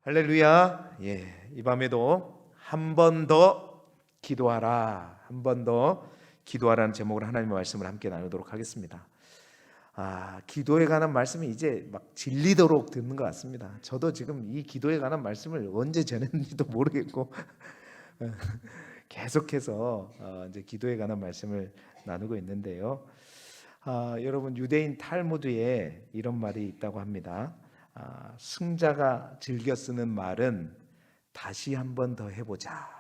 할렐루야. 이 밤에도 한 번 더 기도하라. 한 번 더 기도하라는 제목으로 하나님의 말씀을 함께 나누도록 하겠습니다. 기도에 관한 말씀이 이제 막 질리도록 듣는 것 같습니다. 저도 지금 이 기도에 관한 말씀을 언제 전했는지도 모르겠고 계속해서 이제 기도에 관한 말씀을 나누고 있는데요. 여러분, 유대인 탈무드에 이런 말이 있다고 합니다. 승자가 즐겨 쓰는 말은 다시 한 번 더 해보자.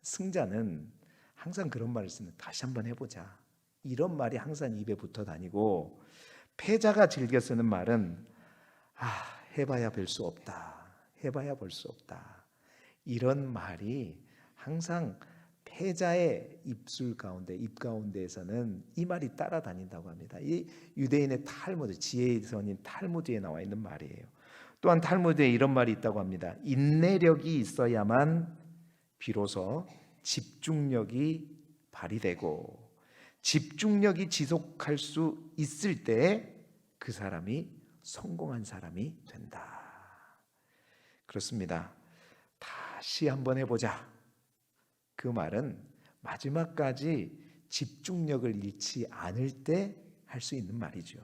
승자는 항상 그런 말을 쓰는, 다시 한 번 해보자, 이런 말이 항상 입에 붙어 다니고, 패자가 즐겨 쓰는 말은 해봐야 별 수 없다, 해봐야 볼 수 없다, 이런 말이 항상 패자의 입술 가운데, 입 가운데에서는 이 말이 따라다닌다고 합니다. 이 유대인의 탈무드, 지혜의 선인 탈무드에 나와 있는 말이에요. 또한 탈무드에 이런 말이 있다고 합니다. 인내력이 있어야만 비로소 집중력이 발휘되고, 집중력이 지속할 수 있을 때 그 사람이 성공한 사람이 된다. 그렇습니다. 다시 한번 해보자. 그 말은 마지막까지 집중력을 잃지 않을 때 할 수 있는 말이죠.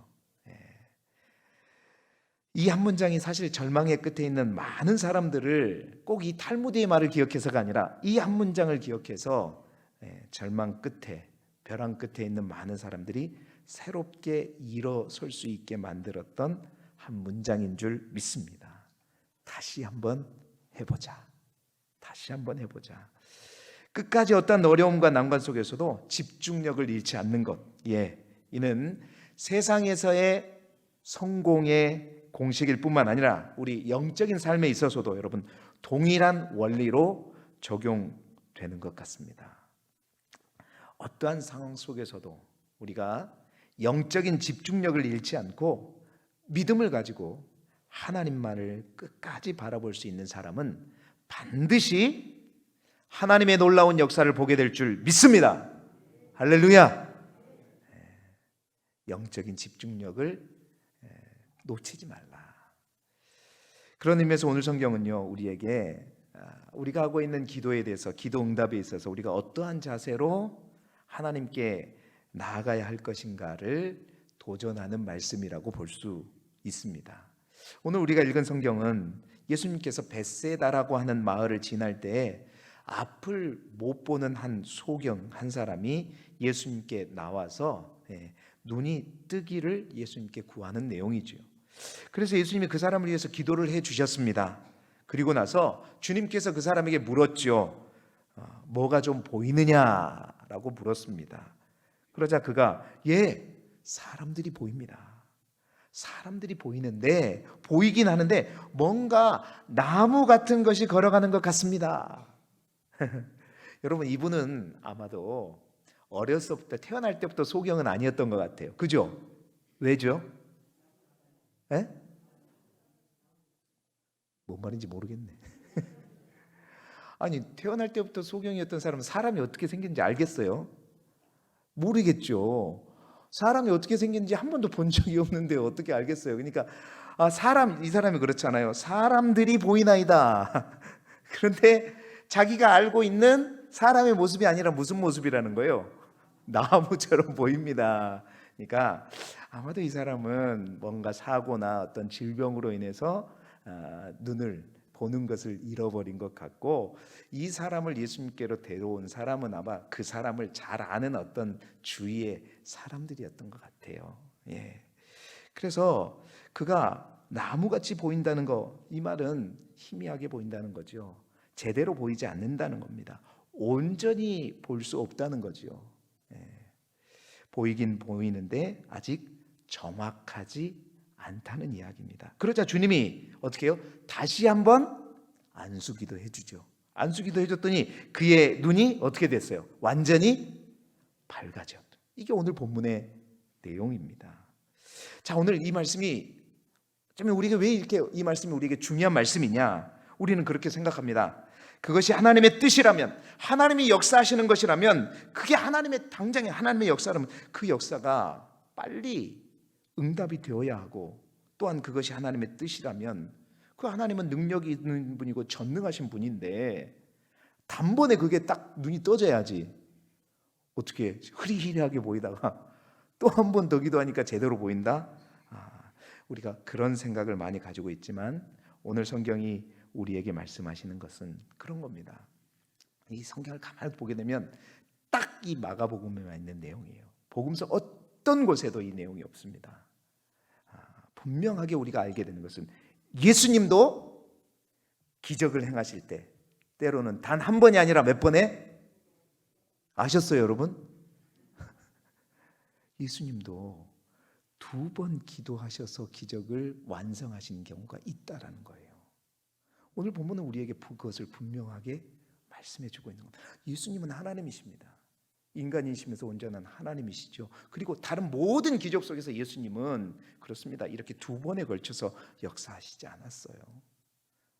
이 한 문장이 사실 절망의 끝에 있는 많은 사람들을 꼭 이 탈무드의 말을 기억해서가 아니라 이 한 문장을 기억해서 절망 끝에, 벼랑 끝에 있는 많은 사람들이 새롭게 일어설 수 있게 만들었던 한 문장인 줄 믿습니다. 다시 한번 해보자. 다시 한번 해보자. 끝까지 어떤 어려움과 난관 속에서도 집중력을 잃지 않는 것, 이는 세상에서의 성공의 공식일 뿐만 아니라 우리 영적인 삶에 있어서도 여러분 동일한 원리로 적용되는 것 같습니다. 어떠한 상황 속에서도 우리가 영적인 집중력을 잃지 않고 믿음을 가지고 하나님만을 끝까지 바라볼 수 있는 사람은 반드시 하나님의 놀라운 역사를 보게 될 줄 믿습니다. 할렐루야. 영적인 집중력을 놓치지 말라. 그런 의미에서 오늘 성경은요, 우리에게 우리가 하고 있는 기도에 대해서, 기도 응답에 있어서 우리가 어떠한 자세로 하나님께 나아가야 할 것인가를 도전하는 말씀이라고 볼 수 있습니다. 오늘 우리가 읽은 성경은 예수님께서 벳세다라고 하는 마을을 지날 때에 앞을 못 보는 한 소경 한 사람이 예수님께 나와서 눈이 뜨기를 예수님께 구하는 내용이죠. 그래서 예수님이 그 사람을 위해서 기도를 해 주셨습니다. 그리고 나서 주님께서 그 사람에게 물었죠. 뭐가 좀 보이느냐라고 물었습니다. 그러자 그가 사람들이 보입니다. 사람들이 보이는데, 보이긴 하는데 뭔가 나무 같은 것이 걸어가는 것 같습니다. 여러분, 이분은 아마도 어렸을 때부터, 태어날 때부터 소경은 아니었던 것 같아요. 그죠? 왜죠? 뭔 말인지 모르겠네. 아니, 태어날 때부터 소경이었던 사람은 사람이 어떻게 생긴지 알겠어요? 모르겠죠. 사람이 어떻게 생긴지 한 번도 본 적이 없는데 어떻게 알겠어요? 그러니까 이 사람이 그렇잖아요. 사람들이 보이나이다. 그런데 자기가 알고 있는 사람의 모습이 아니라 무슨 모습이라는 거예요? 나무처럼 보입니다. 그러니까 아마도 이 사람은 뭔가 사고나 어떤 질병으로 인해서 눈을 보는 것을 잃어버린 것 같고, 이 사람을 예수님께로 데려온 사람은 아마 그 사람을 잘 아는 어떤 주위의 사람들이었던 것 같아요. 그래서 그가 나무같이 보인다는 거, 이 말은 희미하게 보인다는 거죠. 제대로 보이지 않는다는 겁니다. 온전히 볼 수 없다는 거죠. 보이긴 보이는데 아직 정확하지 않다는 이야기입니다. 그러자 주님이 어떻게 해요? 다시 한번 안수기도 해주죠. 안수기도 해줬더니 그의 눈이 어떻게 됐어요? 완전히 밝아졌죠. 이게 오늘 본문의 내용입니다. 자, 오늘 이 말씀이 우리가 왜 이렇게 이 말씀이 우리에게 중요한 말씀이냐? 우리는 그렇게 생각합니다. 그것이 하나님의 뜻이라면, 하나님이 역사하시는 것이라면, 그게 당장의 하나님의 역사라면 그 역사가 빨리 응답이 되어야 하고, 또한 그것이 하나님의 뜻이라면 그 하나님은 능력이 있는 분이고 전능하신 분인데 단번에 그게 딱 눈이 떠져야지. 어떻게 흐리흐리하게 보이다가 또 한 번 더 기도하니까 제대로 보인다? 우리가 그런 생각을 많이 가지고 있지만 오늘 성경이 우리에게 말씀하시는 것은 그런 겁니다. 이 성경을 가만히 보게 되면 딱 이 마가복음에만 있는 내용이에요. 복음서 어떤 곳에도 이 내용이 없습니다. 분명하게 우리가 알게 되는 것은 예수님도 기적을 행하실 때 때로는 단 한 번이 아니라 몇 번에 아셨어요, 여러분? 예수님도 2번 기도하셔서 기적을 완성하신 경우가 있다라는 거예요. 오늘 본문은 우리에게 그것을 분명하게 말씀해 주고 있는 겁니다. 예수님은 하나님이십니다. 인간이시면서 온전한 하나님이시죠. 그리고 다른 모든 기적 속에서 예수님은 그렇습니다. 이렇게 2번에 걸쳐서 역사하시지 않았어요.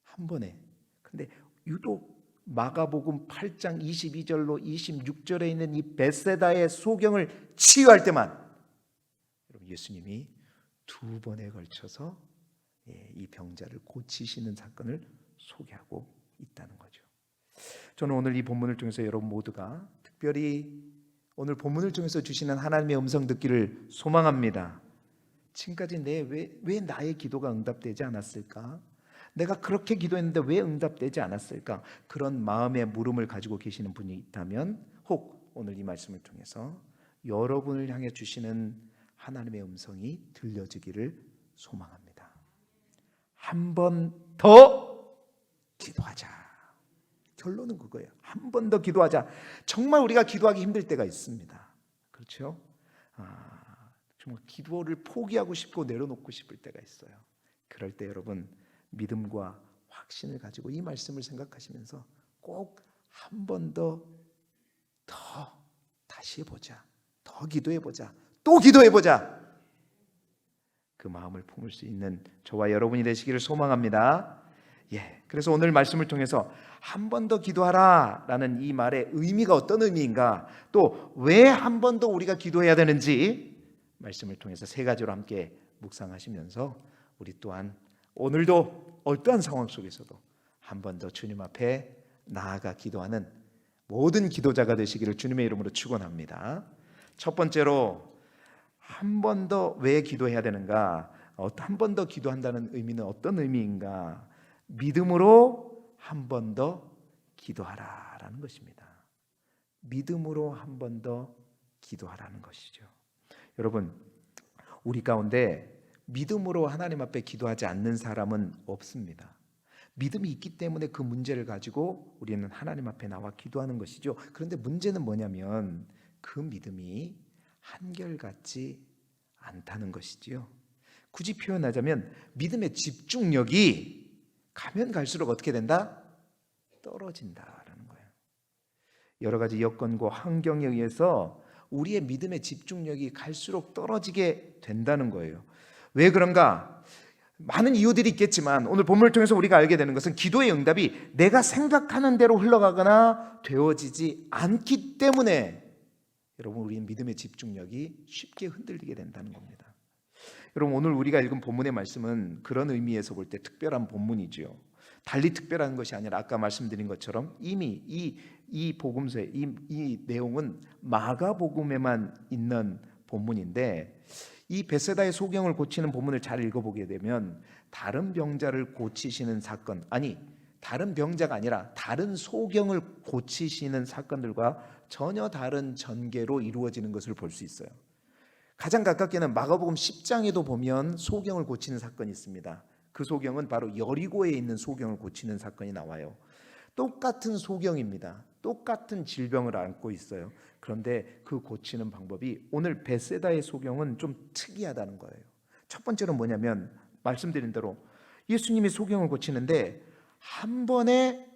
한 번에. 근데 유독 마가복음 8장 22절로 26절에 있는 이 벳세다의 소경을 치유할 때만 여러분 예수님이 2번에 걸쳐서 이 병자를 고치시는 사건을 소개하고 있다는 거죠. 저는 오늘 이 본문을 통해서 여러분 모두가 특별히 오늘 본문을 통해서 주시는 하나님의 음성 듣기를 소망합니다. 지금까지 왜 나의 기도가 응답되지 않았을까? 내가 그렇게 기도했는데 왜 응답되지 않았을까? 그런 마음의 물음을 가지고 계시는 분이 있다면 혹 오늘 이 말씀을 통해서 여러분을 향해 주시는 하나님의 음성이 들려지기를 소망합니다. 한 번 더 기도하자. 결론은 그거예요. 한 번 더 기도하자. 정말 우리가 기도하기 힘들 때가 있습니다. 그렇죠? 정말 기도를 포기하고 싶고 내려놓고 싶을 때가 있어요. 그럴 때 여러분 믿음과 확신을 가지고 이 말씀을 생각하시면서 꼭 한 번 더 다시 해보자. 더 기도해보자. 또 기도해보자. 그 마음을 품을 수 있는 저와 여러분이 되시기를 소망합니다. 그래서 오늘 말씀을 통해서 한 번 더 기도하라 라는 이 말의 의미가 어떤 의미인가, 또 왜 한 번 더 우리가 기도해야 되는지 말씀을 통해서 3가지로 함께 묵상하시면서 우리 또한 오늘도 어떠한 상황 속에서도 한 번 더 주님 앞에 나아가 기도하는 모든 기도자가 되시기를 주님의 이름으로 축원합니다. 첫 번째로 한 번 더 왜 기도해야 되는가? 한 번 더 기도한다는 의미는 어떤 의미인가? 믿음으로 한 번 더 기도하라라는 것입니다. 믿음으로 한 번 더 기도하라는 것이죠. 여러분, 우리 가운데 믿음으로 하나님 앞에 기도하지 않는 사람은 없습니다. 믿음이 있기 때문에 그 문제를 가지고 우리는 하나님 앞에 나와 기도하는 것이죠. 그런데 문제는 뭐냐면 그 믿음이 한결같지 않다는 것이지요. 굳이 표현하자면 믿음의 집중력이 가면 갈수록 어떻게 된다? 떨어진다라는 거예요. 여러 가지 여건과 환경에 의해서 우리의 믿음의 집중력이 갈수록 떨어지게 된다는 거예요. 왜 그런가? 많은 이유들이 있겠지만 오늘 본문을 통해서 우리가 알게 되는 것은 기도의 응답이 내가 생각하는 대로 흘러가거나 되어지지 않기 때문에 여러분 우리의 믿음의 집중력이 쉽게 흔들리게 된다는 겁니다. 여러분 오늘 우리가 읽은 본문의 말씀은 그런 의미에서 볼 때 특별한 본문이죠. 달리 특별한 것이 아니라 아까 말씀드린 것처럼 이미 이 복음서의 이 내용은 마가복음에만 있는 본문인데 이 벳세다의 소경을 고치는 본문을 잘 읽어보게 되면 다른 병자를 고치시는 사건, 아니 다른 병자가 아니라 다른 소경을 고치시는 사건들과 전혀 다른 전개로 이루어지는 것을 볼 수 있어요. 가장 가깝게는 마가복음 10장에도 보면 소경을 고치는 사건이 있습니다. 그 소경은 바로 여리고에 있는 소경을 고치는 사건이 나와요. 똑같은 소경입니다. 똑같은 질병을 앓고 있어요. 그런데 그 고치는 방법이 오늘 벳세다의 소경은 좀 특이하다는 거예요. 첫 번째는 뭐냐면 말씀드린 대로 예수님이 소경을 고치는데 한 번에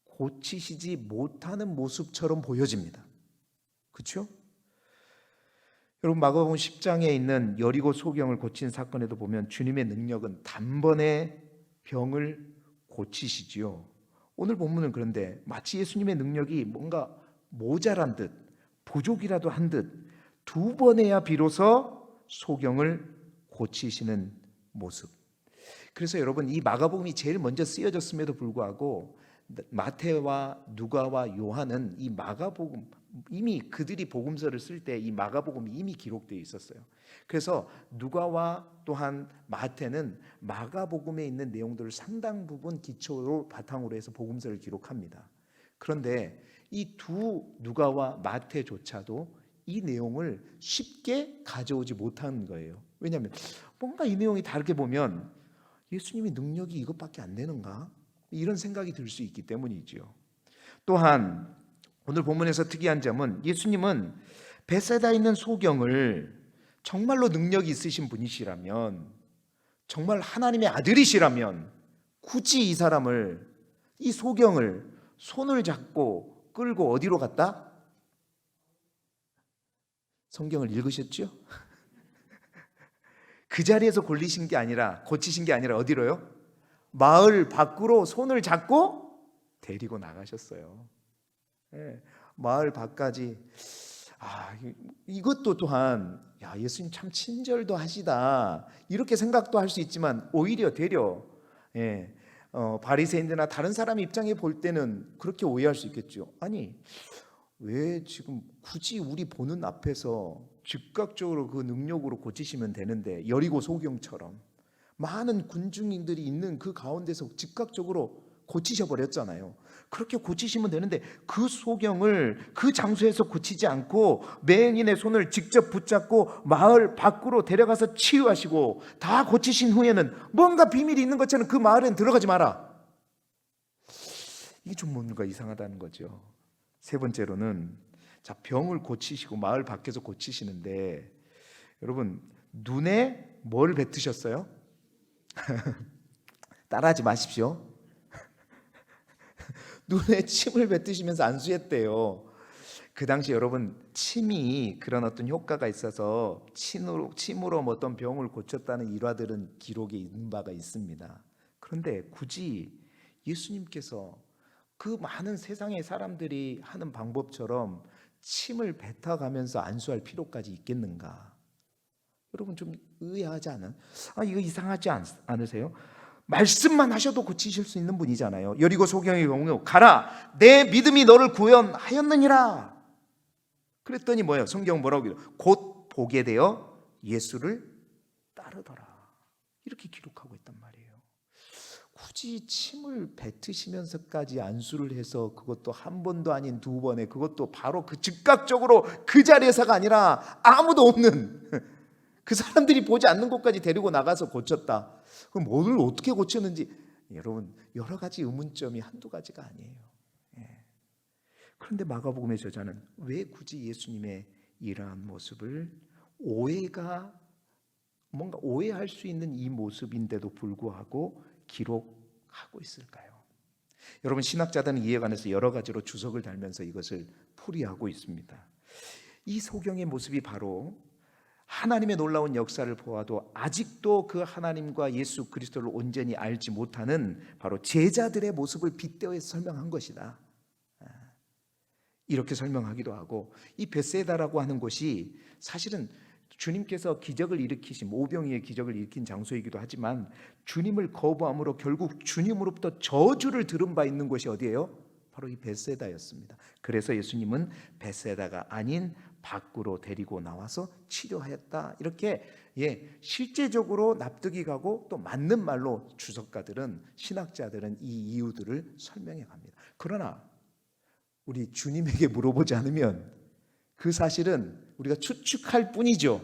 고치시지 못하는 모습처럼 보여집니다. 그렇죠? 여러분 마가복음 10장에 있는 여리고 소경을 고친 사건에도 보면 주님의 능력은 단번에 병을 고치시지요. 오늘 본문은 그런데 마치 예수님의 능력이 뭔가 모자란 듯 부족이라도 한 듯 2번 해야 비로소 소경을 고치시는 모습. 그래서 여러분, 이 마가복음이 제일 먼저 쓰여졌음에도 불구하고 마태와 누가와 요한은 이 마가복음, 이미 그들이 복음서를 쓸 때 이 마가복음이 이미 기록되어 있었어요. 그래서 누가와 또한 마태는 마가복음에 있는 내용들을 상당 부분 기초로 바탕으로 해서 복음서를 기록합니다. 그런데 이 두 누가와 마태조차도 이 내용을 쉽게 가져오지 못한 거예요. 왜냐하면 뭔가 이 내용이 다르게 보면 예수님의 능력이 이것밖에 안 되는가? 이런 생각이 들 수 있기 때문이죠. 또한 오늘 본문에서 특이한 점은 예수님은 베세다에 있는 소경을 정말로 능력이 있으신 분이시라면, 정말 하나님의 아들이시라면 굳이 이 사람을, 이 소경을 손을 잡고 끌고 어디로 갔다? 성경을 읽으셨죠? 그 자리에서 고치신 게 아니라 어디로요? 마을 밖으로 손을 잡고 데리고 나가셨어요. 네, 마을 밖까지. 이것도 또한 예수님 참 친절도 하시다 이렇게 생각도 할 수 있지만, 오히려 되려 바리새인들이나 다른 사람 입장에 볼 때는 그렇게 오해할 수 있겠죠. 아니, 왜 지금 굳이 우리 보는 앞에서 즉각적으로 그 능력으로 고치시면 되는데, 여리고 소경처럼 많은 군중인들이 있는 그 가운데서 즉각적으로 고치셔 버렸잖아요. 그렇게 고치시면 되는데 그 소경을 그 장소에서 고치지 않고 맹인의 손을 직접 붙잡고 마을 밖으로 데려가서 치유하시고 다 고치신 후에는 뭔가 비밀이 있는 것처럼 그 마을엔 들어가지 마라. 이게 좀 뭔가 이상하다는 거죠. 세 번째로는, 병을 고치시고 마을 밖에서 고치시는데, 여러분, 눈에 뭘 뱉으셨어요? 따라하지 마십시오. 눈에 침을 뱉으시면서 안수했대요. 그 당시 여러분, 침이 그런 어떤 효과가 있어서 침으로 어떤 병을 고쳤다는 일화들은 기록에 있는 바가 있습니다. 그런데 굳이 예수님께서 그 많은 세상의 사람들이 하는 방법처럼 침을 뱉어가면서 안수할 필요까지 있겠는가? 여러분, 좀 의아하지 않아요? 이거 이상하지 않으세요? 말씀만 하셔도 고치실 수 있는 분이잖아요. 여리고 소경의 경우, 가라, 내 믿음이 너를 구원하였느니라. 그랬더니 뭐예요? 성경 뭐라고 해요? 곧 보게 되어 예수를 따르더라. 이렇게 기록하고 있단 말이에요. 굳이 침을 뱉으시면서까지 안수를 해서, 그것도 한 번도 아닌 두 번에, 그것도 바로 그 즉각적으로 그 자리에서가 아니라 아무도 없는 그 사람들이 보지 않는 곳까지 데리고 나가서 고쳤다. 그럼 뭐를 어떻게 고쳤는지, 여러분, 여러 가지 의문점이 한두 가지가 아니에요. 그런데 마가복음의 저자는 왜 굳이 예수님의 이러한 모습을 뭔가 오해할 수 있는 이 모습인데도 불구하고 기록하고 있을까요? 여러분, 신학자들은 이에 관해서 여러 가지로 주석을 달면서 이것을 풀이하고 있습니다. 이 소경의 모습이 바로 하나님의 놀라운 역사를 보아도 아직도 그 하나님과 예수 그리스도를 온전히 알지 못하는 바로 제자들의 모습을 빗대어서 설명한 것이다. 이렇게 설명하기도 하고, 이 벳세다라고 하는 곳이 사실은 주님께서 기적을 일으키신, 오병이의 기적을 일으킨 장소이기도 하지만, 주님을 거부함으로 결국 주님으로부터 저주를 들은 바 있는 곳이 어디예요? 바로 이 벳세다였습니다. 그래서 예수님은 벳세다가 아닌 밖으로 데리고 나와서 치료하였다. 이렇게 실제적으로 납득이 가고 또 맞는 말로 주석가들은, 신학자들은 이 이유들을 설명해 갑니다. 그러나 우리 주님에게 물어보지 않으면 그 사실은 우리가 추측할 뿐이죠.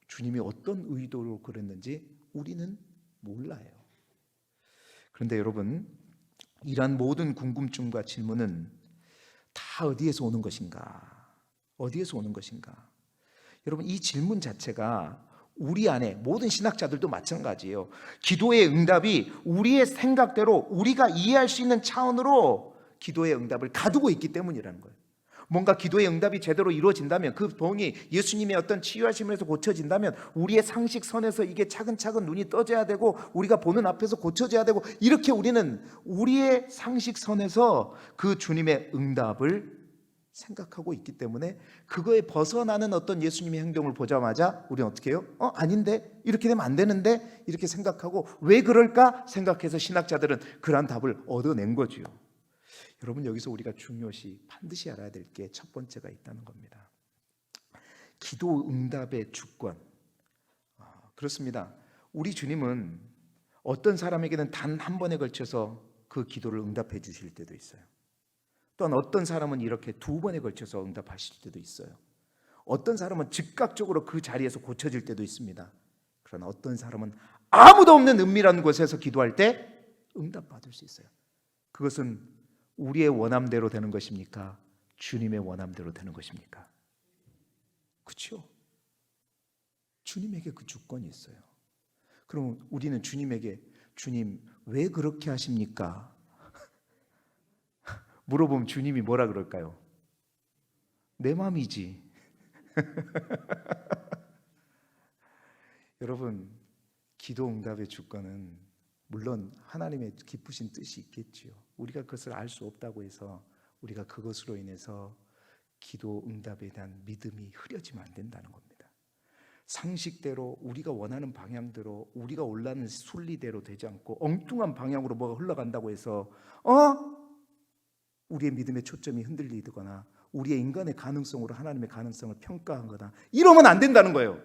주님이 어떤 의도로 그랬는지 우리는 몰라요. 그런데 여러분, 이러한 모든 궁금증과 질문은 다 어디에서 오는 것인가? 어디에서 오는 것인가? 여러분, 이 질문 자체가 우리 안에, 모든 신학자들도 마찬가지예요. 기도의 응답이 우리의 생각대로, 우리가 이해할 수 있는 차원으로 기도의 응답을 가두고 있기 때문이라는 거예요. 뭔가 기도의 응답이 제대로 이루어진다면, 그 병이 예수님의 어떤 치유하심에서 고쳐진다면 우리의 상식선에서 이게 차근차근 눈이 떠져야 되고 우리가 보는 앞에서 고쳐져야 되고, 이렇게 우리는 우리의 상식선에서 그 주님의 응답을 생각하고 있기 때문에 그거에 벗어나는 어떤 예수님의 행동을 보자마자 우리는 어떻게 해요? 아닌데? 이렇게 되면 안 되는데? 이렇게 생각하고 왜 그럴까? 생각해서 신학자들은 그러한 답을 얻어낸 거지요. 여러분, 여기서 우리가 중요시 반드시 알아야 될 게 첫 번째가 있다는 겁니다. 기도 응답의 주권. 그렇습니다. 우리 주님은 어떤 사람에게는 단 한 번에 걸쳐서 그 기도를 응답해 주실 때도 있어요. 또한 어떤 사람은 이렇게 두 번에 걸쳐서 응답하실 때도 있어요. 어떤 사람은 즉각적으로 그 자리에서 고쳐질 때도 있습니다. 그러나 어떤 사람은 아무도 없는 은밀한 곳에서 기도할 때 응답받을 수 있어요. 그것은 우리의 원함대로 되는 것입니까? 주님의 원함대로 되는 것입니까? 그렇죠? 주님에게 그 주권이 있어요. 그럼 우리는 주님에게 주님 왜 그렇게 하십니까? 물어보면 주님이 뭐라 그럴까요? 내 마음이지. 여러분, 기도 응답의 주권은 물론 하나님의 기쁘신 뜻이 있겠지요. 우리가 그것을 알 수 없다고 해서 우리가 그것으로 인해서 기도 응답에 대한 믿음이 흐려지면 안 된다는 겁니다. 상식대로 우리가 원하는 방향대로 우리가 원하는 순리대로 되지 않고 엉뚱한 방향으로 뭐가 흘러간다고 해서 우리의 믿음의 초점이 흔들리거나 우리의 인간의 가능성으로 하나님의 가능성을 평가하거나 이러면 안 된다는 거예요.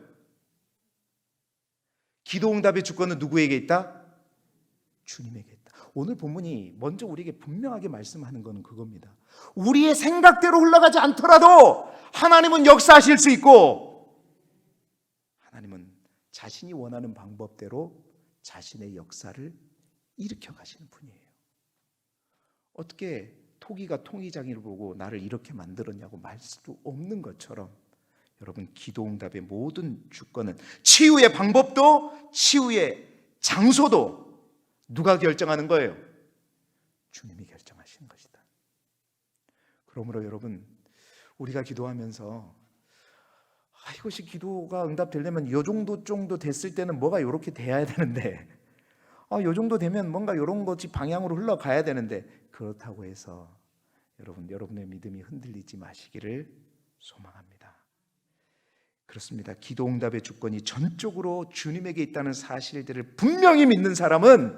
기도 응답의 주권은 누구에게 있다? 주님에게 있다. 오늘 본문이 먼저 우리에게 분명하게 말씀하는 것은 그겁니다. 우리의 생각대로 흘러가지 않더라도 하나님은 역사하실 수 있고 하나님은 자신이 원하는 방법대로 자신의 역사를 일으켜 가시는 분이에요. 어떻게 토기가 통이장이를 보고 나를 이렇게 만들었냐고 말 수도 없는 것처럼 여러분, 기도 응답의 모든 주권은 치유의 방법도 치유의 장소도 누가 결정하는 거예요? 주님이 결정하시는 것이다. 그러므로 여러분, 우리가 기도하면서 이것이 기도가 응답되려면 이 정도 됐을 때는 뭐가 이렇게 돼야 되는데 이 정도 되면 뭔가 이런 것이 방향으로 흘러가야 되는데 그렇다고 해서 여러분의 믿음이 흔들리지 마시기를 소망합니다. 그렇습니다. 기도 응답의 주권이 전적으로 주님에게 있다는 사실들을 분명히 믿는 사람은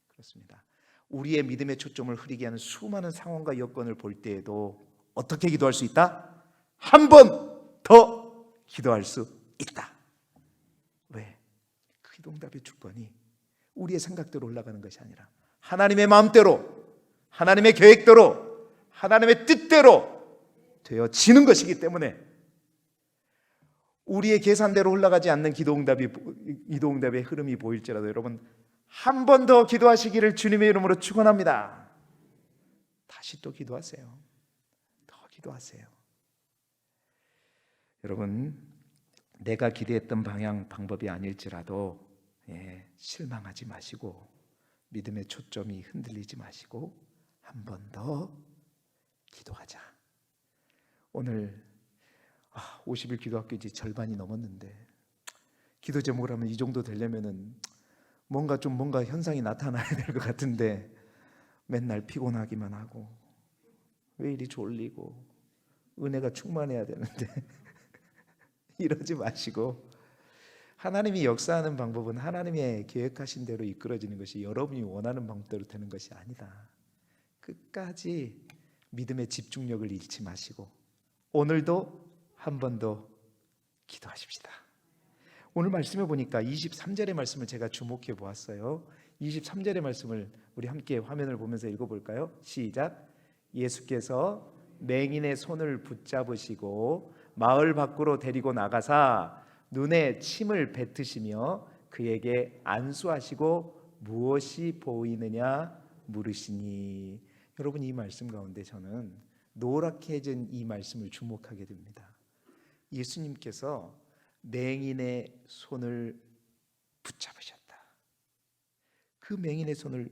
그렇습니다. 우리의 믿음의 초점을 흐리게 하는 수많은 상황과 여건을 볼 때에도 어떻게 기도할 수 있다? 한 번 더 기도할 수 있다. 왜? 그 기도 응답의 주권이 우리의 생각대로 올라가는 것이 아니라 하나님의 마음대로, 하나님의 계획대로, 하나님의 뜻대로 되어지는 것이기 때문에 우리의 계산대로 흘러가지 않는 기도 응답의 흐름이 보일지라도 여러분, 한 번 더 기도하시기를 주님의 이름으로 축원합니다. 다시 또 기도하세요. 더 기도하세요. 여러분, 내가 기대했던 방법이 아닐지라도 실망하지 마시고 믿음의 초점이 흔들리지 마시고 한 번 더 기도하자. 오늘 50일 기도학교지 절반이 넘었는데 기도 제목을 하면 이 정도 되려면은 뭔가 현상이 나타나야 될 것 같은데 맨날 피곤하기만 하고 왜 이리 졸리고 은혜가 충만해야 되는데 이러지 마시고 하나님이 역사하는 방법은 하나님의 계획하신 대로 이끌어지는 것이 여러분이 원하는 방법대로 되는 것이 아니다. 끝까지 믿음의 집중력을 잃지 마시고 오늘도 한 번 더 기도하십시다. 오늘 말씀해 보니까 23절의 말씀을 제가 주목해 보았어요. 23절의 말씀을 우리 함께 화면을 보면서 읽어볼까요? 시작. 예수께서 맹인의 손을 붙잡으시고 마을 밖으로 데리고 나가사 눈에 침을 뱉으시며 그에게 안수하시고 무엇이 보이느냐 물으시니. 여러분, 이 말씀 가운데 저는 노랗게진 이 말씀을 주목하게 됩니다. 예수님께서 맹인의 손을 붙잡으셨다. 그 맹인의 손을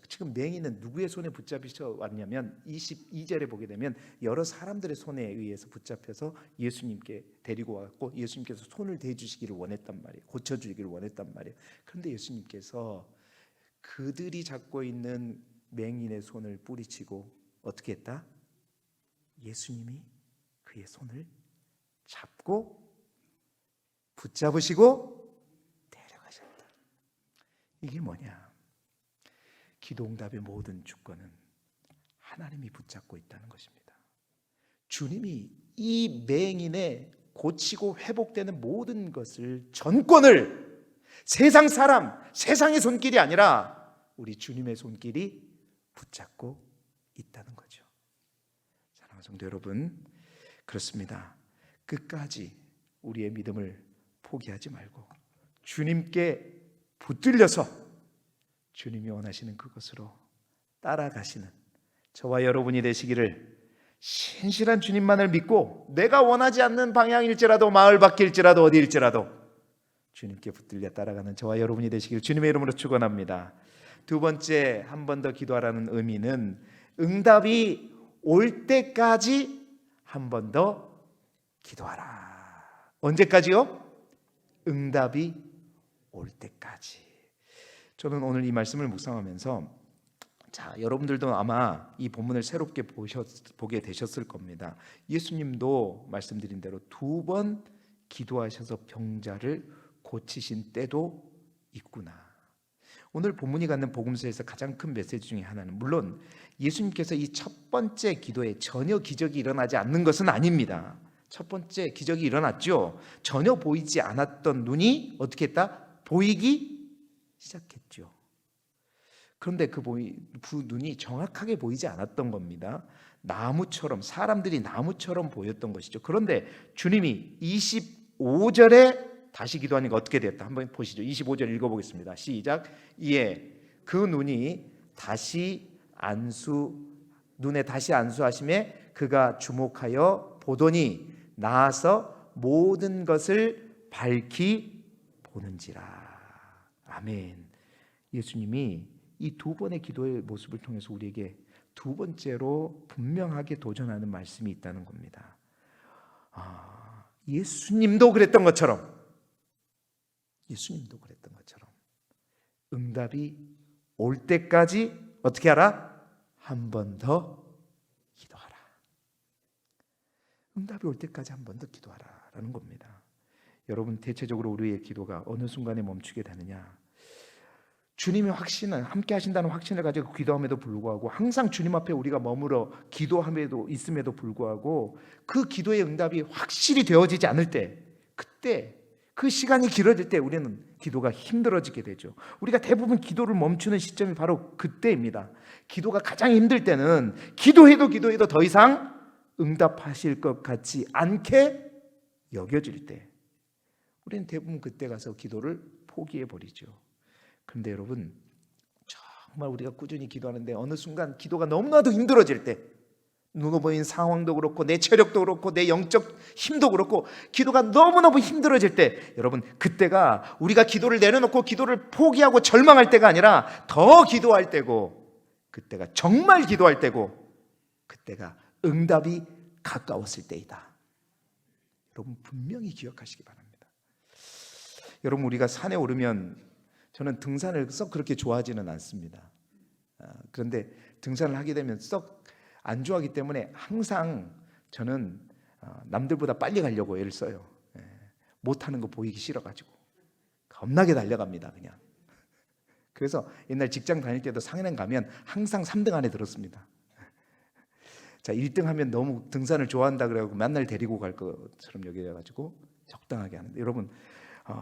지금 맹인은 누구의 손에 붙잡히셔 왔냐면 22절에 보게 되면 여러 사람들의 손에 의해서 붙잡혀서 예수님께 데리고 왔고 예수님께서 손을 대주시기를 원했단 말이에요. 고쳐주기를 원했단 말이에요. 그런데 예수님께서 그들이 잡고 있는 맹인의 손을 뿌리치고 어떻게 했다? 예수님이 그의 손을 잡고 붙잡으시고 데려가셨다. 이게 뭐냐? 기도 응답의 모든 주권은 하나님이 붙잡고 있다는 것입니다. 주님이 이 맹인의 고치고 회복되는 모든 것을, 전권을 세상 사람, 세상의 손길이 아니라 우리 주님의 손길이 붙잡고 있다는 거죠. 사랑하는 성도 여러분, 그렇습니다. 끝까지 우리의 믿음을 포기하지 말고 주님께 붙들려서 주님이 원하시는 그것으로 따라가시는 저와 여러분이 되시기를, 신실한 주님만을 믿고 내가 원하지 않는 방향일지라도, 마을 밖일지라도, 어디일지라도 주님께 붙들려 따라가는 저와 여러분이 되시기를 주님의 이름으로 축원합니다. 두 번째, 한 번 더 기도하라는 의미는 응답이 올 때까지 한 번 더 기도하라. 언제까지요? 응답이 올 때까지. 저는 오늘 이 말씀을 묵상하면서, 자, 여러분들도 아마 이 본문을 새롭게 보게 되셨을 겁니다. 예수님도 말씀드린 대로 2번 기도하셔서 병자를 고치신 때도 있구나. 오늘 본문이 갖는 복음서에서 가장 큰 메시지 중에 하나는, 물론 예수님께서 이 첫 번째 기도에 전혀 기적이 일어나지 않는 것은 아닙니다. 첫 번째 기적이 일어났죠. 전혀 보이지 않았던 눈이 어떻게 했다? 보이기 시작했죠. 그런데 그 눈이 정확하게 보이지 않았던 겁니다. 나무처럼, 사람들이 나무처럼 보였던 것이죠. 그런데 주님이 25절에 다시 기도하니까 어떻게 됐다? 한번 보시죠. 25절 읽어보겠습니다. 시작. 이에 그 눈이 눈에 다시 안수하심에 그가 주목하여 보더니 나아서 모든 것을 밝히 보는지라. 아멘. 예수님이 이 2번의 기도의 모습을 통해서 우리에게 2번째로 분명하게 도전하는 말씀이 있다는 겁니다. 예수님도 그랬던 것처럼 응답이 올 때까지 어떻게 하라? 한 번 더 기도하라. 응답이 올 때까지 한 번 더 기도하라라는 겁니다. 여러분, 대체적으로 우리의 기도가 어느 순간에 멈추게 되느냐? 주님의 확신은, 함께 하신다는 확신을 가지고 기도함에도 불구하고, 항상 주님 앞에 우리가 머물러 기도함에도 있음에도 불구하고 그 기도의 응답이 확실히 되어지지 않을 때, 그때 그 시간이 길어질 때 우리는 기도가 힘들어지게 되죠. 우리가 대부분 기도를 멈추는 시점이 바로 그때입니다. 기도가 가장 힘들 때는 기도해도 더 이상 응답하실 것 같지 않게 여겨질 때, 우리는 대부분 그때 가서 기도를 포기해 버리죠. 그런데 여러분, 정말 우리가 꾸준히 기도하는데 어느 순간 기도가 너무나도 힘들어질 때, 눈에 보이는 상황도 그렇고 내 체력도 그렇고 내 영적 힘도 그렇고 기도가 너무너무 힘들어질 때, 여러분, 그때가 우리가 기도를 내려놓고 기도를 포기하고 절망할 때가 아니라 더 기도할 때고, 그때가 정말 기도할 때고, 그때가 응답이 가까웠을 때이다. 여러분, 분명히 기억하시기 바랍니다. 여러분, 우리가 산에 오르면, 저는 등산을 썩 그렇게 좋아하지는 않습니다. 그런데 등산을 하게 되면 썩 안 좋아하기 때문에 항상 저는 남들보다 빨리 가려고 애를 써요. 못하는 거 보이기 싫어가지고 겁나게 달려갑니다, 그냥. 그래서 옛날 직장 다닐 때도 상해랑 가면 항상 3등 안에 들었습니다. 자, 1등 하면 너무 등산을 좋아한다 그래가지고 맨날 데리고 갈 것처럼 여겨가지고 적당하게 하는데, 여러분,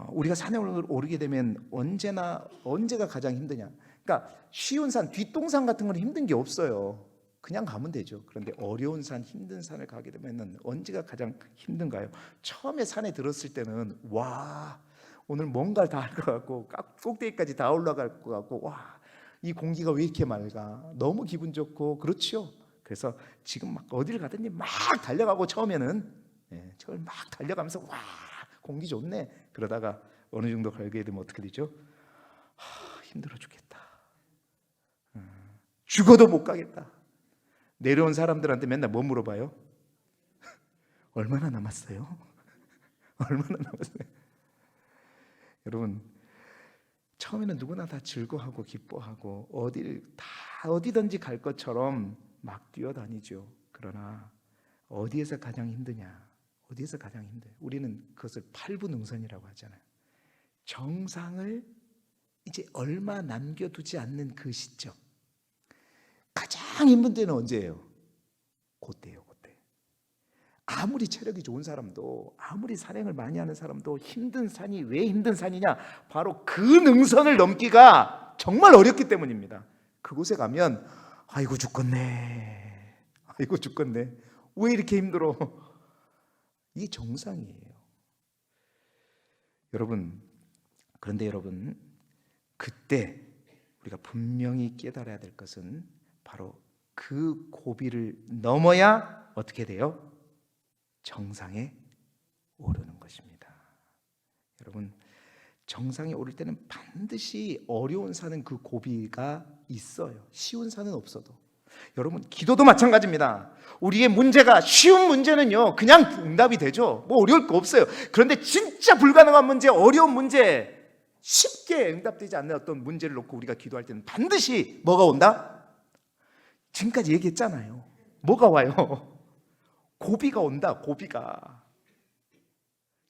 우리가 산에 오르게 되면 언제가 가장 힘드냐? 그러니까 쉬운 산, 뒷동산 같은 건 힘든 게 없어요. 그냥 가면 되죠. 그런데 어려운 산, 힘든 산을 가게 되면 언제가 가장 힘든가요? 처음에 산에 들었을 때는 와, 오늘 뭔가를 다 할 것 같고 꼭대기까지 다 올라갈 것 같고, 와, 이 공기가 왜 이렇게 맑아? 너무 기분 좋고, 그렇죠? 그래서 지금 막 어디를 가든지 막 달려가고, 처음에는 저를 막 달려가면서 와, 공기 좋네. 그러다가 어느 정도 가게 되면 어떻게 되죠? 힘들어 죽겠다. 죽어도 못 가겠다. 내려온 사람들한테 맨날 뭐 물어봐요? 얼마나 남았어요? 얼마나 남았어요? 여러분, 처음에는 누구나 다 즐거워하고 기뻐하고 어디든지 갈 것처럼 막 뛰어다니죠. 그러나 어디에서 가장 힘드냐? 어디에서 가장 힘들어요? 우리는 그것을 팔부능선이라고 하잖아요. 정상을 이제 얼마 남겨두지 않는 그 시점, 가장 힘든 때는 언제예요? 그때예요. 그때. 아무리 체력이 좋은 사람도, 아무리 산행을 많이 하는 사람도 힘든 산이 왜 힘든 산이냐? 바로 그 능선을 넘기가 정말 어렵기 때문입니다. 그곳에 가면 아이고 죽겠네, 아이고 죽겠네, 왜 이렇게 힘들어? 이게 정상이에요. 여러분, 그런데 여러분, 그때 우리가 분명히 깨달아야 될 것은 바로 그 고비를 넘어야 어떻게 돼요? 정상에 오르는 것입니다. 여러분, 정상에 오를 때는 반드시 어려운 산은 그 고비가 있어요. 쉬운 산은 없어도. 여러분, 기도도 마찬가지입니다. 우리의 문제가 쉬운 문제는요 그냥 응답이 되죠. 뭐 어려울 거 없어요. 그런데 진짜 불가능한 문제, 어려운 문제, 쉽게 응답되지 않는 어떤 문제를 놓고 우리가 기도할 때는 반드시 뭐가 온다? 지금까지 얘기했잖아요. 뭐가 와요? 고비가 온다. 고비가.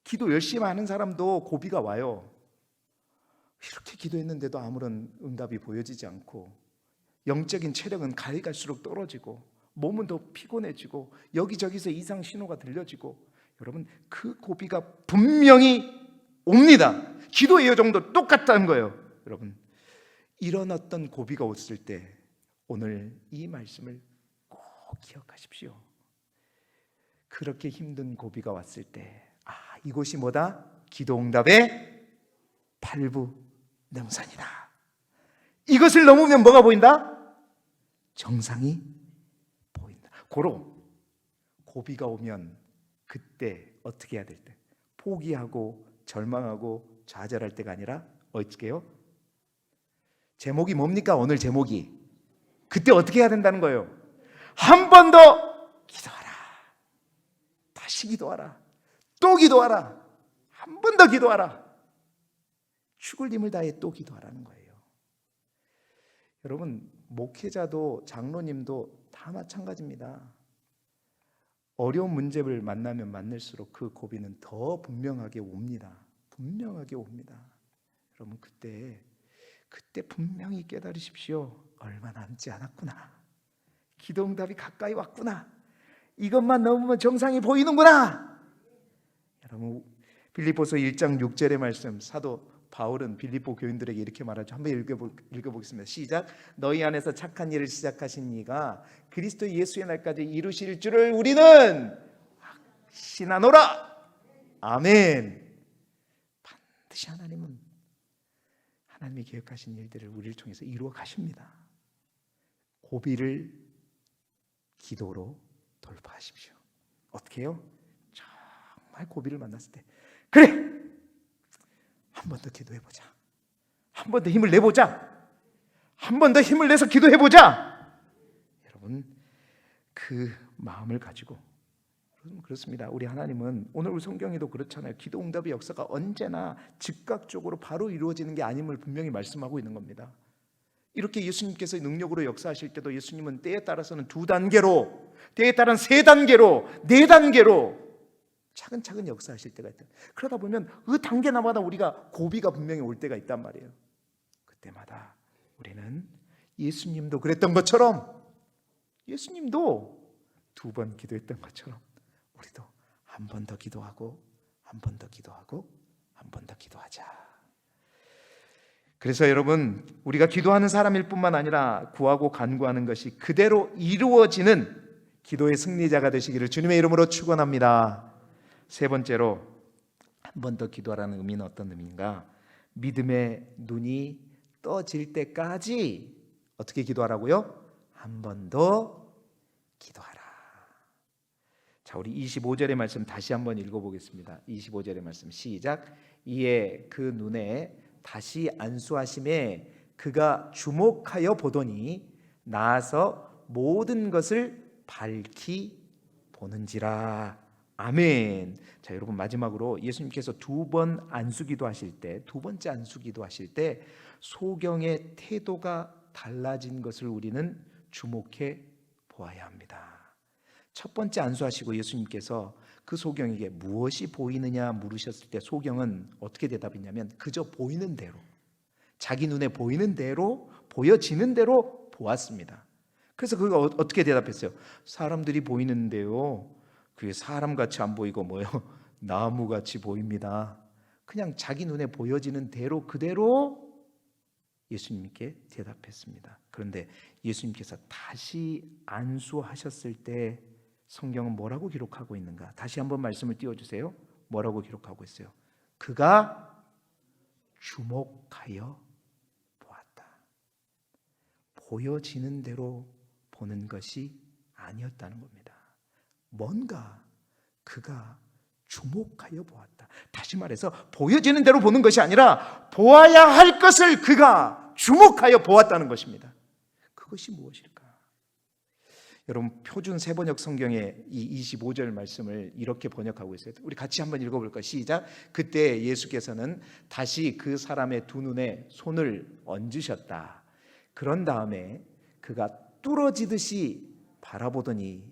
기도 열심히 하는 사람도 고비가 와요. 이렇게 기도했는데도 아무런 응답이 보여지지 않고, 영적인 체력은 갈수록 떨어지고, 몸은 더 피곤해지고, 여기저기서 이상 신호가 들려지고, 여러분, 그 고비가 분명히 옵니다. 기도의 여정도 똑같다는 거예요. 여러분, 이런 어떤 고비가 왔을 때 오늘 이 말씀을 꼭 기억하십시오. 그렇게 힘든 고비가 왔을 때, 이곳이 뭐다? 기도 응답의 팔부능선이다. 이것을 넘으면 뭐가 보인다? 정상이 보인다. 고로 고비가 오면 그때 어떻게 해야 될 때? 포기하고 절망하고 좌절할 때가 아니라 어떻게 해요? 제목이 뭡니까? 오늘 제목이 그때 어떻게 해야 된다는 거예요? 한 번 더 기도하라. 다시 기도하라. 또 기도하라. 한 번 더 기도하라. 죽을 힘을 다해 또 기도하라는 거예요. 여러분, 목회자도 장로님도 다 마찬가지입니다. 어려운 문제를 만나면 만날수록 그 고비는 더 분명하게 옵니다. 분명하게 옵니다. 여러분, 그때 분명히 깨달으십시오. 얼마 남지 않았구나. 기도 응답이 가까이 왔구나. 이것만 넘으면 정상이 보이는구나. 여러분, 빌립보서 1장 6절의 말씀, 사도 바울은 빌립보 교인들에게 이렇게 말하죠. 한번 읽어보겠습니다. 시작. 너희 안에서 착한 일을 시작하신 이가 그리스도 예수의 날까지 이루실 줄을 우리는 확신하노라. 아멘. 반드시 하나님은 하나님이 계획하신 일들을 우리를 통해서 이루어 가십니다. 고비를 기도로 돌파하십시오. 어떻게 해요? 정말 고비를 만났을 때, 그래! 한 번 더 기도해보자. 한 번 더 힘을 내보자. 한 번 더 힘을 내서 기도해보자. 여러분, 그 마음을 가지고, 그렇습니다. 우리 하나님은 오늘 우리 성경에도 그렇잖아요. 기도 응답의 역사가 언제나 즉각적으로 바로 이루어지는 게 아님을 분명히 말씀하고 있는 겁니다. 이렇게 예수님께서 능력으로 역사하실 때도 예수님은 때에 따라서는 2단계로, 때에 따라서는 3단계로, 4단계로 차근차근 역사하실 때가 있다. 그러다 보면 그 단계마다 우리가 고비가 분명히 올 때가 있단 말이에요. 그때마다 우리는 예수님도 그랬던 것처럼, 예수님도 2번 기도했던 것처럼 우리도 한 번 더 기도하고, 한 번 더 기도하고, 한 번 더 기도하자. 그래서 여러분, 우리가 기도하는 사람일 뿐만 아니라 구하고 간구하는 것이 그대로 이루어지는 기도의 승리자가 되시기를 주님의 이름으로 축원합니다. 세 번째로, 한 번 더 기도하라는 의미는 어떤 의미인가? 믿음의 눈이 떠질 때까지 어떻게 기도하라고요? 한 번 더 기도하라. 자, 우리 25절의 말씀 다시 한번 읽어보겠습니다. 25절의 말씀 시작. 이에 그 눈에 다시 안수하심에 그가 주목하여 보더니 나아서 모든 것을 밝히 보는지라. 아멘. 자, 여러분, 마지막으로 예수님께서 2번 안수기도 하실 때, 2번째 안수기도 하실 때 소경의 태도가 달라진 것을 우리는 주목해 보아야 합니다. 첫 번째 안수하시고 예수님께서 그 소경에게 무엇이 보이느냐 물으셨을 때 소경은 어떻게 대답했냐면 그저 보이는 대로, 자기 눈에 보이는 대로, 보여지는 대로 보았습니다. 그래서 그가 어떻게 대답했어요? 사람들이 보이는데요, 그게 사람같이 안 보이고 뭐요? 나무같이 보입니다. 그냥 자기 눈에 보여지는 대로 그대로 예수님께 대답했습니다. 그런데 예수님께서 다시 안수하셨을 때 성경은 뭐라고 기록하고 있는가? 다시 한번 말씀을 띄워주세요. 뭐라고 기록하고 있어요? 그가 주목하여 보았다. 보여지는 대로 보는 것이 아니었다는 겁니다. 뭔가 그가 주목하여 보았다. 다시 말해서 보여지는 대로 보는 것이 아니라 보아야 할 것을 그가 주목하여 보았다는 것입니다. 그것이 무엇일까? 여러분, 표준 세번역 성경의 이 25절 말씀을 이렇게 번역하고 있어요. 우리 같이 한번 읽어볼까요? 시작. 그때 예수께서는 다시 그 사람의 두 눈에 손을 얹으셨다. 그런 다음에 그가 뚫어지듯이 바라보더니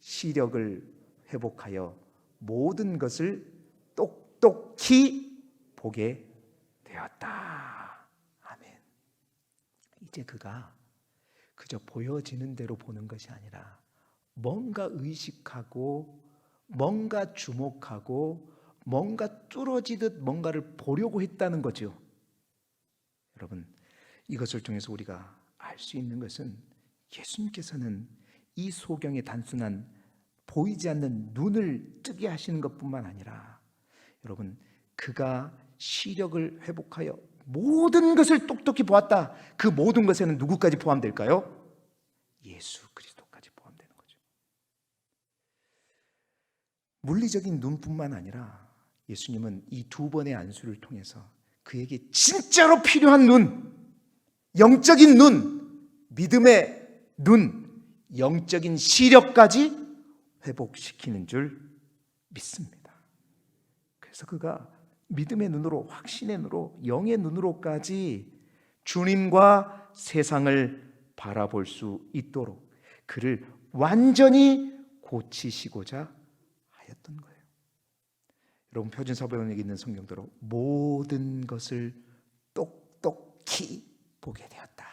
시력을 회복하여 모든 것을 똑똑히 보게 되었다. 아멘. 이제 그가 그저 보여지는 대로 보는 것이 아니라 뭔가 의식하고 뭔가 주목하고 뭔가 뚫어지듯 뭔가를 보려고 했다는 거죠. 여러분, 이것을 통해서 우리가 알 수 있는 것은 예수님께서는 이 소경의 단순한 보이지 않는 눈을 뜨게 하시는 것뿐만 아니라 여러분, 그가 시력을 회복하여 모든 것을 똑똑히 보았다. 그 모든 것에는 누구까지 포함될까요? 예수 그리스도까지 포함되는 거죠. 물리적인 눈뿐만 아니라 예수님은 이 두 번의 안수를 통해서 그에게 진짜로 필요한 눈, 영적인 눈, 믿음의 눈, 영적인 시력까지 회복시키는 줄 믿습니다. 그래서 그가 믿음의 눈으로, 확신의 눈으로, 영의 눈으로까지 주님과 세상을 바라볼 수 있도록 그를 완전히 고치시고자 하였던 거예요. 여러분, 표준 사번역에 있는 성경대로 모든 것을 똑똑히 보게 되었다.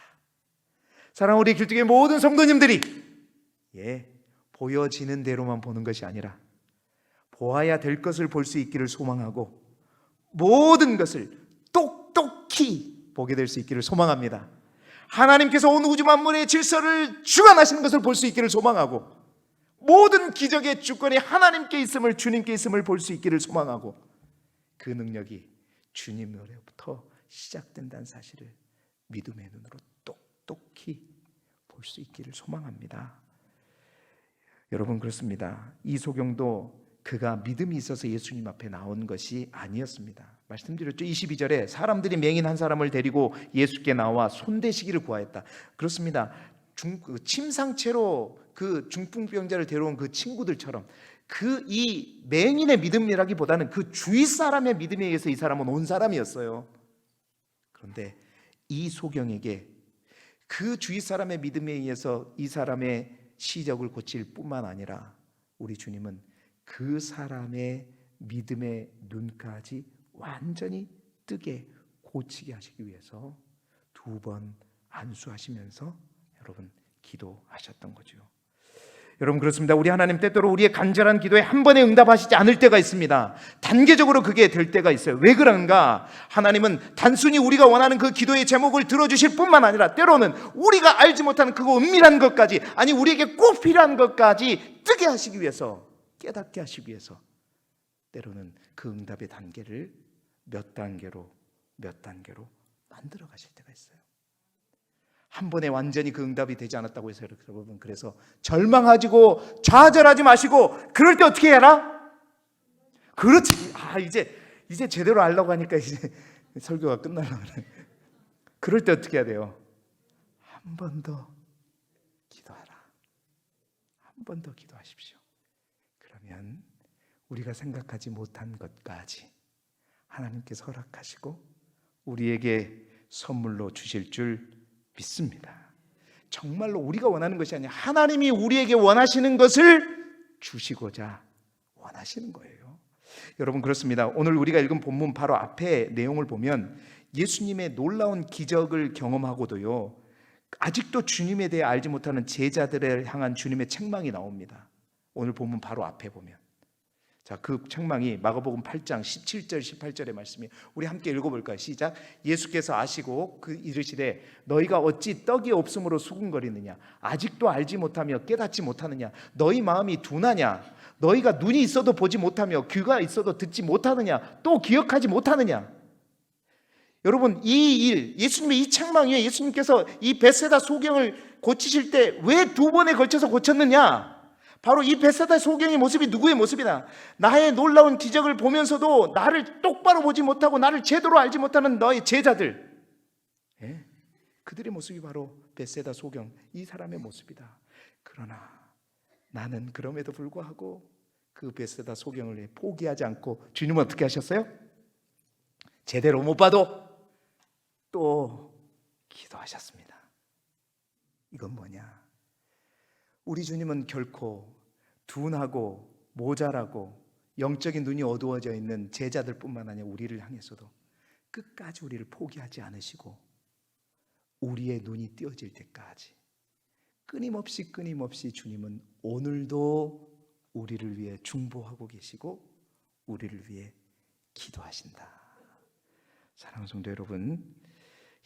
사랑하는 우리 길쭉의 모든 성도님들이 보여지는 대로만 보는 것이 아니라 보아야 될 것을 볼 수 있기를 소망하고 모든 것을 똑똑히 보게 될 수 있기를 소망합니다. 하나님께서 온 우주 만물의 질서를 주관하시는 것을 볼 수 있기를 소망하고 모든 기적의 주권이 하나님께 있음을, 주님께 있음을 볼 수 있기를 소망하고 그 능력이 주님으로부터 시작된다는 사실을 믿음의 눈으로 똑똑히 볼 수 있기를 소망합니다. 여러분, 그렇습니다. 이 소경도 그가 믿음이 있어서 예수님 앞에 나온 것이 아니었습니다. 말씀드렸죠. 22절에 사람들이 맹인 한 사람을 데리고 예수께 나와 손대시기를 구하였다. 그렇습니다. 침상채로 그 중풍병자를 데려온 그 친구들처럼 이 맹인의 믿음이라기보다는 그 주위 사람의 믿음에 의해서 이 사람은 온 사람이었어요. 그런데 이 소경에게 그 주위 사람의 믿음에 의해서 이 사람의 시력을 고칠 뿐만 아니라 우리 주님은 그 사람의 믿음의 눈까지 완전히 뜨게 고치게 하시기 위해서 두 번 안수하시면서 여러분 기도하셨던 거죠. 여러분, 그렇습니다. 우리 하나님 때때로 우리의 간절한 기도에 한 번에 응답하시지 않을 때가 있습니다. 단계적으로 그게 될 때가 있어요. 왜 그런가? 하나님은 단순히 우리가 원하는 그 기도의 제목을 들어주실 뿐만 아니라 때로는 우리가 알지 못하는 그 은밀한 것까지, 아니 우리에게 꼭 필요한 것까지 뜨게 하시기 위해서, 깨닫게 하시기 위해서 때로는 그 응답의 단계를 몇 단계로 만들어 가실 때가 있어요. 한 번에 완전히 그 응답이 되지 않았다고 해서 여러분, 그래서 절망하시고 좌절하지 마시고 그럴 때 어떻게 해라? 그렇지. 이제 제대로 알려고 하니까 이제 설교가 끝나려고 그래. 그럴 때 어떻게 해야 돼요? 한 번 더 기도하라. 한 번 더 기도하십시오. 그러면 우리가 생각하지 못한 것까지 하나님께서 허락하시고 우리에게 선물로 주실 줄 믿습니다. 정말로 우리가 원하는 것이 아니라 하나님이 우리에게 원하시는 것을 주시고자 원하시는 거예요. 여러분, 그렇습니다. 오늘 우리가 읽은 본문 바로 앞에 내용을 보면 예수님의 놀라운 기적을 경험하고도요, 아직도 주님에 대해 알지 못하는 제자들을 향한 주님의 책망이 나옵니다. 오늘 본문 바로 앞에 보면, 자, 그 책망이 마가복음 8장 17절 18절의 말씀이, 우리 함께 읽어볼까요? 시작. 예수께서 아시고 그 이르시되 너희가 어찌 떡이 없음으로 수군거리느냐, 아직도 알지 못하며 깨닫지 못하느냐, 너희 마음이 둔하냐, 너희가 눈이 있어도 보지 못하며 귀가 있어도 듣지 못하느냐, 또 기억하지 못하느냐. 여러분, 이 일, 예수님의 이 책망 위에 예수님께서 이 벳세다 소경을 고치실 때 왜 두 번에 걸쳐서 고쳤느냐? 바로 이 벳세다 소경의 모습이 누구의 모습이다? 나의 놀라운 기적을 보면서도 나를 똑바로 보지 못하고 나를 제대로 알지 못하는 너의 제자들, 그들의 모습이 바로 벳세다 소경, 이 사람의 모습이다. 그러나 나는 그럼에도 불구하고 그 벳세다 소경을 포기하지 않고, 주님은 어떻게 하셨어요? 제대로 못 봐도 또 기도하셨습니다. 이건 뭐냐? 우리 주님은 결코 둔하고 모자라고 영적인 눈이 어두워져 있는 제자들뿐만 아니라 우리를 향해서도 끝까지 우리를 포기하지 않으시고 우리의 눈이 띄어질 때까지 끊임없이 주님은 오늘도 우리를 위해 중보하고 계시고 우리를 위해 기도하신다. 사랑하는 성도 여러분,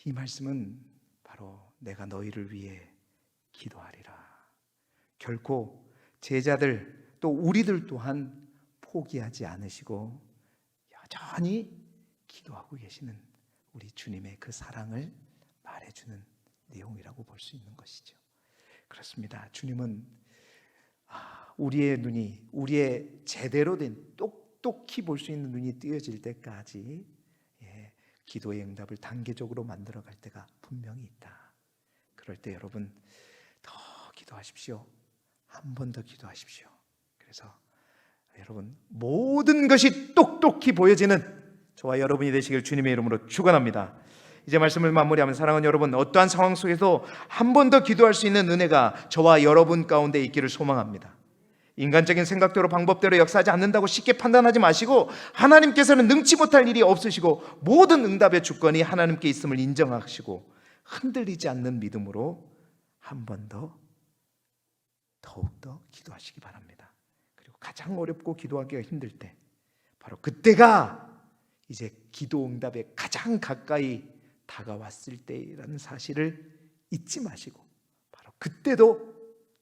이 말씀은 바로 내가 너희를 위해 기도하리라. 결코 제자들 또 우리들 또한 포기하지 않으시고 여전히 기도하고 계시는 우리 주님의 그 사랑을 말해주는 내용이라고 볼 수 있는 것이죠. 그렇습니다. 주님은 우리의 눈이, 우리의 제대로 된 똑똑히 볼 수 있는 눈이 띄어질 때까지 기도의 응답을 단계적으로 만들어갈 때가 분명히 있다. 그럴 때 여러분 더 기도하십시오. 한 번 더 기도하십시오. 그래서 여러분 모든 것이 똑똑히 보여지는 저와 여러분이 되시길 주님의 이름으로 축원합니다. 이제 말씀을 마무리하면서 사랑하는 여러분, 어떠한 상황 속에서 한 번 더 기도할 수 있는 은혜가 저와 여러분 가운데 있기를 소망합니다. 인간적인 생각대로 방법대로 역사하지 않는다고 쉽게 판단하지 마시고, 하나님께서는 능치 못할 일이 없으시고 모든 응답의 주권이 하나님께 있음을 인정하시고 흔들리지 않는 믿음으로 한 번 더 더욱더 기도하시기 바랍니다. 그리고 가장 어렵고 기도하기가 힘들 때, 바로 그때가 이제 기도 응답에 가장 가까이 다가왔을 때라는 사실을 잊지 마시고 바로 그때도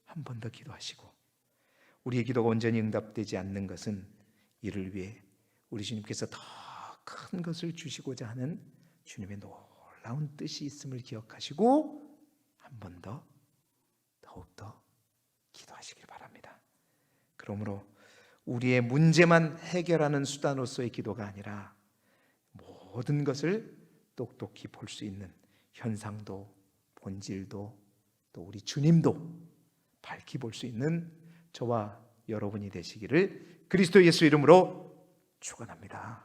한 번 더 기도하시고, 우리의 기도가 온전히 응답되지 않는 것은 이를 위해 우리 주님께서 더 큰 것을 주시고자 하는 주님의 놀라운 뜻이 있음을 기억하시고 한 번 더 더욱더 기도하시길 바랍니다. 그러므로 우리의 문제만 해결하는 수단으로서의 기도가 아니라 모든 것을 똑똑히 볼 수 있는 현상도 본질도 또 우리 주님도 밝히 볼 수 있는 저와 여러분이 되시기를 그리스도 예수 이름으로 축원합니다.